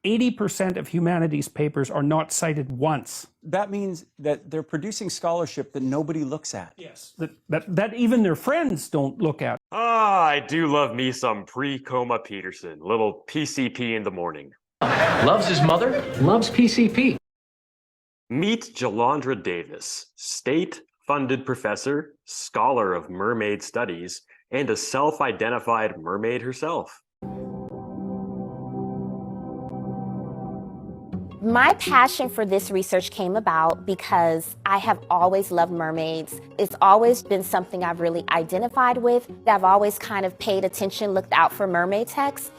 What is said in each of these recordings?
80% of humanities papers are not cited once. That means that they're producing scholarship that nobody looks at. Yes. That even their friends don't look at. Ah, I do love me some pre-coma Peterson. Little PCP in the morning. Loves his mother, loves PCP. Meet Jalondra Davis, state-funded professor, scholar of mermaid studies, and a self-identified mermaid herself. My passion for this research came about because I have always loved mermaids. It's always been something I've really identified with. I've always kind of paid attention, looked out for mermaid texts,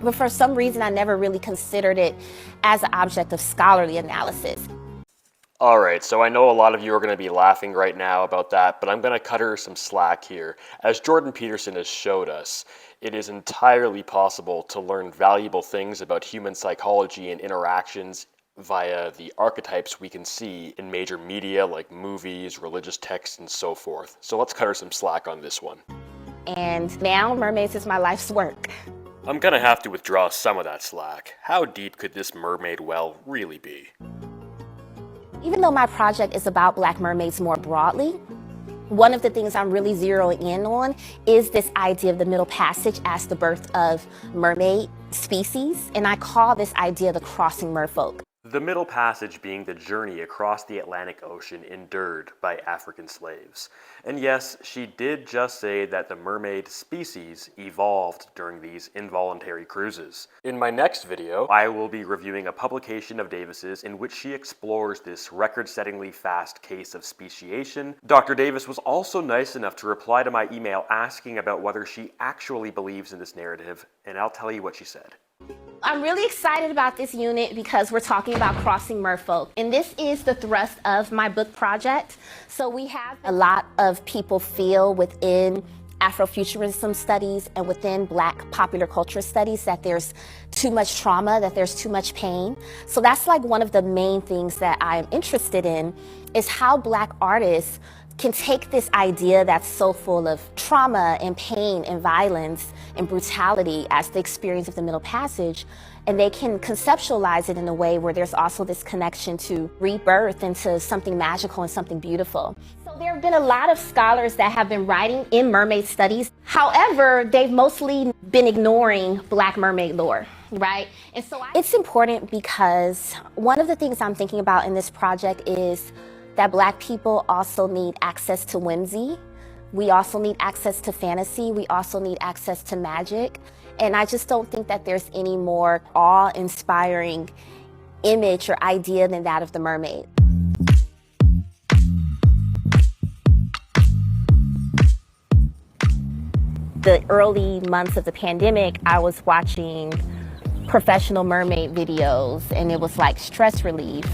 but for some reason I never really considered it as an object of scholarly analysis. Alright, so I know a lot of you are going to be laughing right now about that, but I'm going to cut her some slack here. As Jordan Peterson has showed us, it is entirely possible to learn valuable things about human psychology and interactions via the archetypes we can see in major media like movies, religious texts, and so forth. So let's cut her some slack on this one. And now Mermaids is my life's work. I'm going to have to withdraw some of that slack. How deep could this mermaid well really be? Even though my project is about Black mermaids more broadly, one of the things I'm really zeroing in on is this idea of the Middle Passage as the birth of mermaid species, and I call this idea the crossing merfolk. The Middle Passage being the journey across the Atlantic Ocean endured by African slaves. And yes, she did just say that the mermaid species evolved during these involuntary cruises. In my next video, I will be reviewing a publication of Davis's in which she explores this record-settingly fast case of speciation. Dr. Davis was also nice enough to reply to my email asking about whether she actually believes in this narrative, and I'll tell you what she said. I'm really excited about this unit because we're talking about crossing merfolk, and this is the thrust of my book project. So we have a lot of people feel within Afrofuturism studies and within Black popular culture studies that there's too much trauma, that there's too much pain. So that's like one of the main things that I'm interested in, is how Black artists can take this idea that's so full of trauma and pain and violence and brutality as the experience of the Middle Passage, and they can conceptualize it in a way where there's also this connection to rebirth into something magical and something beautiful. So there have been a lot of scholars that have been writing in mermaid studies. However, they've mostly been ignoring Black mermaid lore, right? And so it's important because one of the things I'm thinking about in this project is that Black people also need access to whimsy. We also need access to fantasy. We also need access to magic. And I just don't think that there's any more awe-inspiring image or idea than that of the mermaid. The early months of the pandemic, I was watching professional mermaid videos, and it was like stress relief.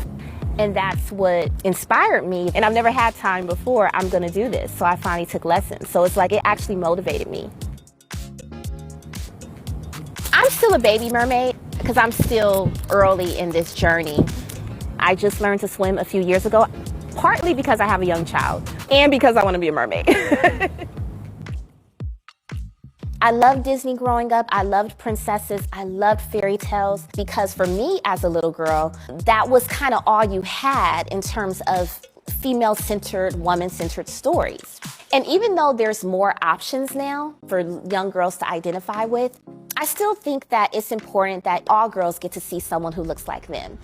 And that's what inspired me. And I've never had time before. I'm gonna do this. So I finally took lessons. So it's like it actually motivated me. I'm still a baby mermaid because I'm still early in this journey. I just learned to swim a few years ago, partly because I have a young child and because I want to be a mermaid. I loved Disney growing up. I loved princesses. I loved fairy tales because for me as a little girl, that was kind of all you had in terms of female-centered, woman-centered stories. And even though there's more options now for young girls to identify with, I still think that it's important that all girls get to see someone who looks like them.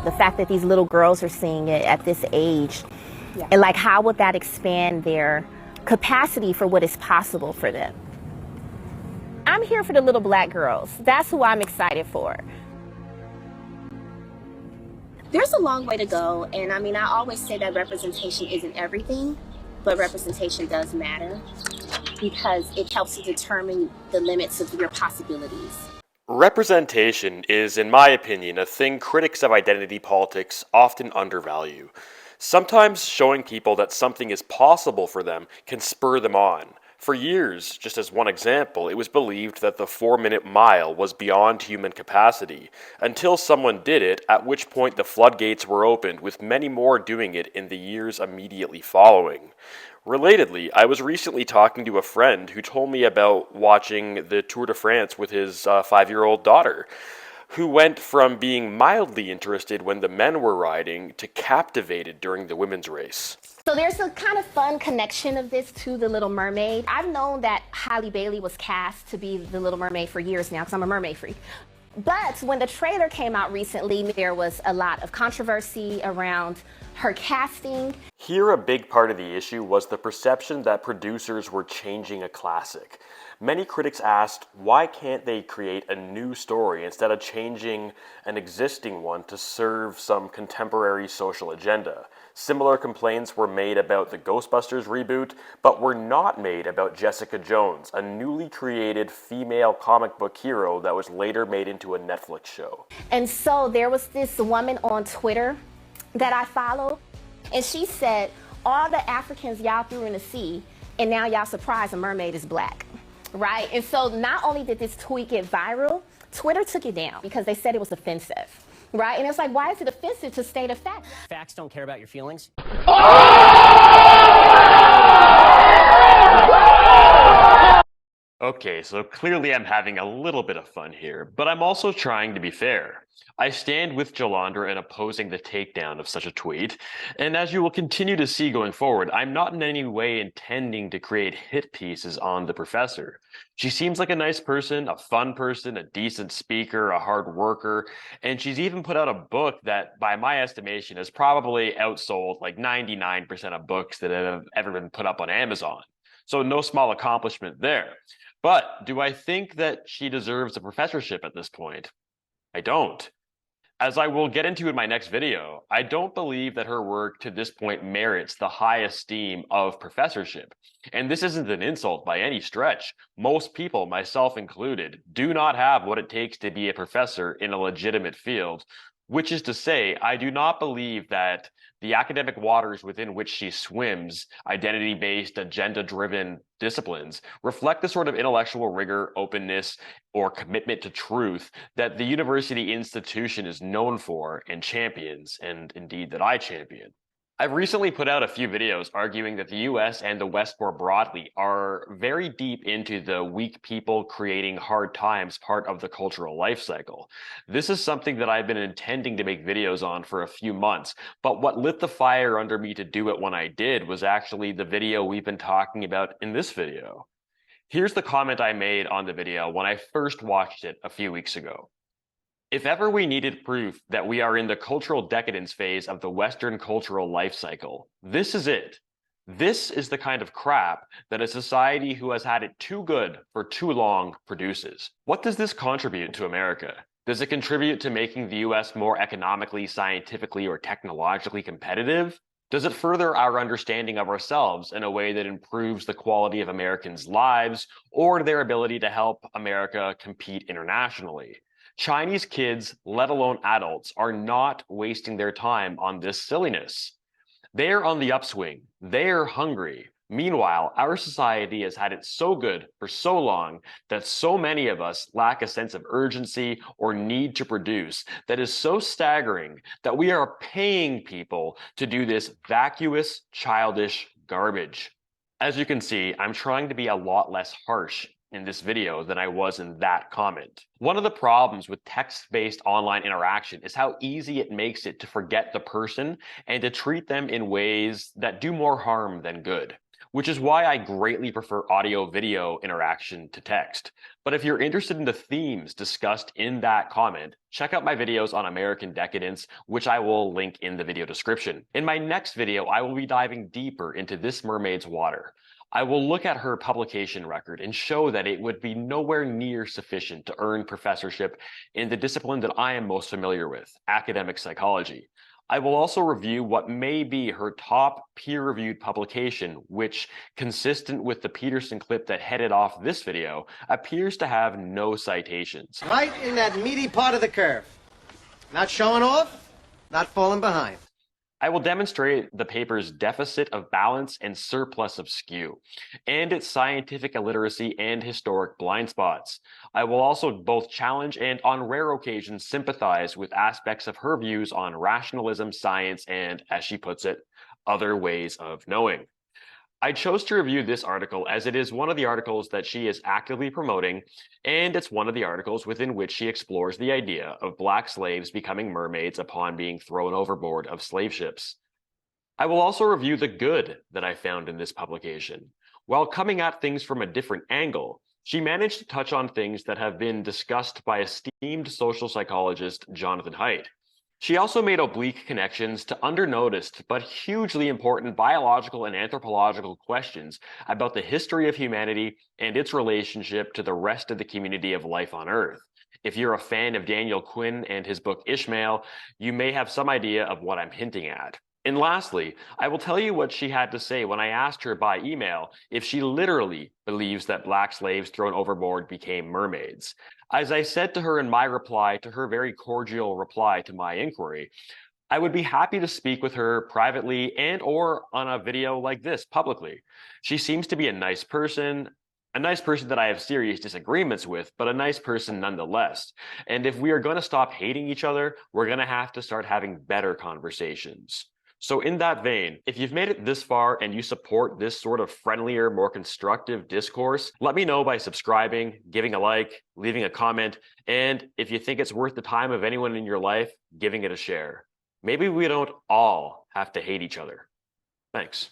The fact that these little girls are seeing it at this age, and like how would that expand their capacity for what is possible for them? I'm here for the little Black girls. That's who I'm excited for. There's a long way to go, and I mean, I always say that representation isn't everything, but representation does matter because it helps to determine the limits of your possibilities. Representation is, in my opinion, a thing critics of identity politics often undervalue. Sometimes showing people that something is possible for them can spur them on. For years, just as one example, it was believed that the 4-minute mile was beyond human capacity, until someone did it, at which point the floodgates were opened, with many more doing it in the years immediately following. Relatedly, I was recently talking to a friend who told me about watching the Tour de France with his 5-year-old daughter, who went from being mildly interested when the men were riding to captivated during the women's race. So there's a kind of fun connection of this to The Little Mermaid. I've known that Halle Bailey was cast to be The Little Mermaid for years now because I'm a mermaid freak. But when the trailer came out recently, there was a lot of controversy around her casting. Here, a big part of the issue was the perception that producers were changing a classic. Many critics asked, why can't they create a new story instead of changing an existing one to serve some contemporary social agenda? Similar complaints were made about the Ghostbusters reboot, but were not made about Jessica Jones, a newly created female comic book hero that was later made into a Netflix show. And so there was this woman on Twitter that I follow, and she said, all the Africans y'all threw in the sea, and now y'all surprised a mermaid is black, right? And so not only did this tweet get viral, Twitter took it down because they said it was offensive, right? And it's like, why is it offensive to state a fact? Facts don't care about your feelings. Okay, so clearly I'm having a little bit of fun here, but I'm also trying to be fair. I stand with Jalondra in opposing the takedown of such a tweet, and as you will continue to see going forward, I'm not in any way intending to create hit pieces on the professor. She seems like a nice person, a fun person, a decent speaker, a hard worker, and she's even put out a book that, by my estimation, has probably outsold like 99% of books that have ever been put up on Amazon. So no small accomplishment there. But do I think that she deserves a professorship at this point? I don't. As I will get into in my next video, I don't believe that her work to this point merits the high esteem of professorship. And this isn't an insult by any stretch. Most people, myself included, do not have what it takes to be a professor in a legitimate field, which is to say, I do not believe that the academic waters within which she swims, identity-based, agenda-driven disciplines, reflect the sort of intellectual rigor, openness, or commitment to truth that the university institution is known for and champions, and indeed that I champion. I've recently put out a few videos arguing that the US and the West more broadly are very deep into the weak people creating hard times part of the cultural life cycle. This is something that I've been intending to make videos on for a few months, but what lit the fire under me to do it when I did was actually the video we've been talking about in this video. Here's the comment I made on the video when I first watched it a few weeks ago. If ever we needed proof that we are in the cultural decadence phase of the Western cultural life cycle, this is it. This is the kind of crap that a society who has had it too good for too long produces. What does this contribute to America? Does it contribute to making the US more economically, scientifically, or technologically competitive? Does it further our understanding of ourselves in a way that improves the quality of Americans' lives or their ability to help America compete internationally? Chinese kids, let alone adults, are not wasting their time on this silliness. They're on the upswing. They're hungry. Meanwhile, our society has had it so good for so long that so many of us lack a sense of urgency or need to produce that is so staggering that we are paying people to do this vacuous, childish garbage. As you can see, I'm trying to be a lot less harsh in this video than I was in that comment. One of the problems with text-based online interaction is how easy it makes it to forget the person and to treat them in ways that do more harm than good, which is why I greatly prefer audio-video interaction to text. But if you're interested in the themes discussed in that comment, check out my videos on American decadence, which I will link in the video description. In my next video, I will be diving deeper into this mermaid's water. I will look at her publication record and show that it would be nowhere near sufficient to earn professorship in the discipline that I am most familiar with, academic psychology. I will also review what may be her top peer-reviewed publication, which, consistent with the Peterson clip that headed off this video, appears to have no citations. Right in that meaty part of the curve. Not showing off, not falling behind. I will demonstrate the paper's deficit of balance and surplus of skew, and its scientific illiteracy and historic blind spots. I will also both challenge and, on rare occasions, sympathize with aspects of her views on rationalism, science, and, as she puts it, other ways of knowing. I chose to review this article as it is one of the articles that she is actively promoting, and it's one of the articles within which she explores the idea of Black slaves becoming mermaids upon being thrown overboard of slave ships. I will also review the good that I found in this publication. While coming at things from a different angle, she managed to touch on things that have been discussed by esteemed social psychologist Jonathan Haidt. She also made oblique connections to undernoticed but hugely important biological and anthropological questions about the history of humanity and its relationship to the rest of the community of life on Earth. If you're a fan of Daniel Quinn and his book Ishmael, you may have some idea of what I'm hinting at. And lastly, I will tell you what she had to say when I asked her by email if she literally believes that Black slaves thrown overboard became mermaids. As I said to her in my reply to her very cordial reply to my inquiry, I would be happy to speak with her privately and or on a video like this publicly. She seems to be a nice person that I have serious disagreements with, but a nice person nonetheless. And if we are going to stop hating each other, we're going to have to start having better conversations. So in that vein, if you've made it this far and you support this sort of friendlier, more constructive discourse, let me know by subscribing, giving a like, leaving a comment, and if you think it's worth the time of anyone in your life, giving it a share. Maybe we don't all have to hate each other. Thanks.